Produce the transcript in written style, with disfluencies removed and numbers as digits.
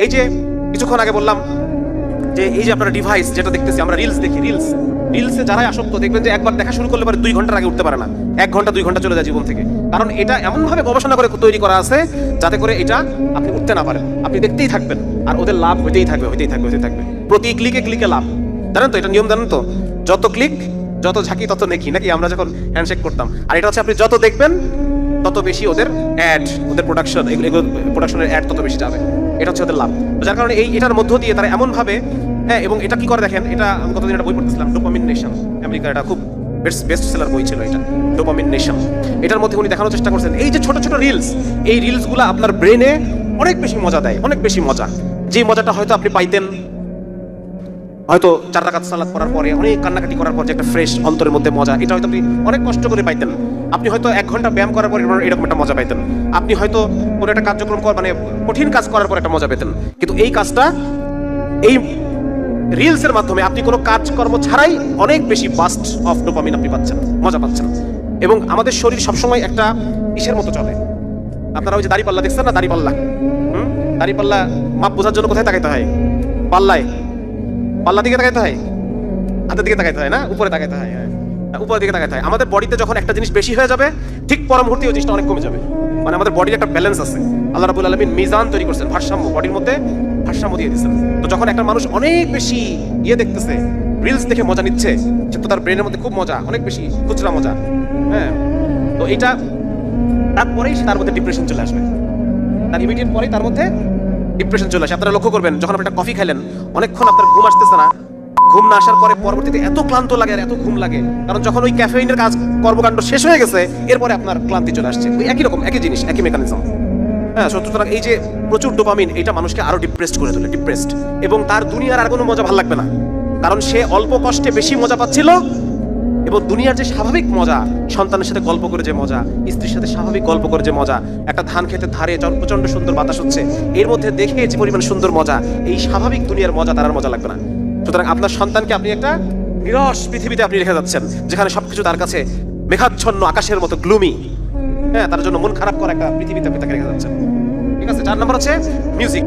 এই যে কিছুক্ষণ আগে বললাম যে এই যে আপনারা ডিভাইস যেটা দেখতেছি, আমরা রিলস দেখি, রিলসে যারাই আসক্ত দেখবেন যে একবার দেখা শুরু করলে পরে 2 ঘন্টার আগে উঠতে পারে না, 1 ঘন্টা 2 ঘন্টা চলে যায় জীবন থেকে। কারণ এটা এমনভাবে গবেষণা করে তৈরি করা আছে যাতে করে এটা আপনি উঠতে না পারেন, আপনি দেখতেই থাকবেন আর ওদের লাভ হইতেই থাকবে। প্রতি ক্লিকে লাভ। জানেন তো এটা নিয়ম, জানেন তো? যত ক্লিক যত ঝাঁকি তত নেকি, নাকি আমরা যখন হ্যান্ডশেক করতাম। আর এটা হচ্ছে আপনি যত দেখবেন তত বেশি ওদের অ্যাড, ওদের প্রোডাকশন, এগুলো প্রোডাকশনের অ্যাড তত বেশি যাবে। এটা হচ্ছে ওদের লাভ। যার কারণে এটার মধ্য দিয়ে তারা এমনভাবে, হ্যাঁ, এবং এটা কি করে দেখেন, এটা আমি গতদিন একটা বই পড়তেছিলাম, ডোপামিন নেশন, আমেরিকার এটা খুব বেস্ট সেলার বই ছিল এটা, ডোপামিন নেশন। এটার মধ্যে উনি দেখানোর চেষ্টা করছেন এই যে ছোট ছোট রিলস, এই রিলসগুলো আপনার ব্রেনে অনেক বেশি মজা দেয়, অনেক বেশি মজা। যে মজাটা হয়তো আপনি পাইতেন হয়তো 4 রাকাত সালাত পড়ার পরে, অনেক কান্নাকাটি করার পর যে একটা ফ্রেশ অন্তরের মধ্যে মজা, এটা হয়তো আপনি অনেক কষ্ট করে পাইতেন। আপনি হয়তো 1 ঘন্টা ব্যায়াম করার পর এরকম একটা মজা পাইতেন। আপনি হয়তো কোনো একটা কার্যক্রম মানে কঠিন কাজ করার পর একটা মজা পেতেন। কিন্তু এই কাজটা, এই রিলসের মাধ্যমে আপনি কোনো কাজকর্ম ছাড়াই অনেক বেশি বাস্ট অফ ডোপামিন আপনি পাচ্ছেন, মজা পাচ্ছেন। এবং আমাদের শরীর সবসময় একটা ইসের মতো চলে। আপনারা ওই যে দাড়িপাল্লা দেখছেন না, দাড়িপাল্লা মাপ বোঝার জন্য কোথায় তাকাইতে হয়? পাল্লা দিকে তাকাইতে হয়, হাতের দিকে তাকাইতে হয় না, উপরে তাকাইতে হয়, উপরের দিকে তাকাইতে হয়। আমাদের বডিতে যখন একটা জিনিস বেশি হয়ে যাবে, ঠিক পর মুহূর্তে ওই জিনিসটা অনেক কমে যাবে। মানে আমাদের বডির একটা ব্যালেন্স আছে, আল্লাহ রাব্বুল আলামিন মিজান তৈরি করছেন, ভারসাম্য, বডির মধ্যে ভারসাম্য দিয়ে দিচ্ছেন। তো যখন একটা মানুষ অনেক বেশি দেখতেছে, রিলস দেখে মজা নিচ্ছে, সে তো তার ব্রেনের মধ্যে খুব মজা, অনেক বেশি খুচরা মজা, হ্যাঁ। তো এটা তারপরেই তার মধ্যে ডিপ্রেশন চলে আসবে, তার ইমিডিয়েট পরেই তার মধ্যে ডিপ্রেশন চলে আসে। আপনারা লক্ষ্য করবেন, যখন আপনি একটা কফি খাইলেন, অনেকক্ষণ আপনার ঘুম আসতেছে না, ঘুম না আসার পরে পরবর্তীতে এত ক্লান্ত লাগে আর এত ঘুম লাগে, কারণ যখন ওই ক্যাফেইনের কাজ কর্মকাণ্ড শেষ হয়ে গেছে, এরপরে আপনার ক্লান্তি চলে আসছে। ওই একই রকম, একই জিনিস, একই মেকানিজম, হ্যাঁ। সুতরাং এই যে প্রচুর ডোপামিন, এটা মানুষকে আরো ডিপ্রেসড করে তোলে, ডিপ্রেসড। এবং তার দুনিয়ার আর কোনো মজা ভালো লাগবে না, কারণ সে অল্প কষ্টে বেশি মজা পাচ্ছিল। এবং দুনিয়ার যে স্বাভাবিক মজা, সন্তানের সাথে গল্প করে যে মজা, স্ত্রীর সাথে স্বাভাবিক গল্প করে যে মজা, একটা ধান খেতে ধারে প্রচন্ড সুন্দর বাতাস হচ্ছে, এর মধ্যে দেখে যে পরিমাণ সুন্দর মজা, এই স্বাভাবিক দুনিয়ার মজা তার আর মজা লাগবে না। সুতরাং আপনার সন্তানকে আপনি একটা নিরস পৃথিবীতে আপনি রেখে যাচ্ছেন, যেখানে সবকিছু তার কাছে মেঘাচ্ছন্ন আকাশের মতো গ্লুমি, হ্যাঁ, তার জন্য মন খারাপ করা একটা পৃথিবীতে আপনি তাকে রেখে যাচ্ছেন। ঠিক আছে। 4 নম্বর হচ্ছে মিউজিক।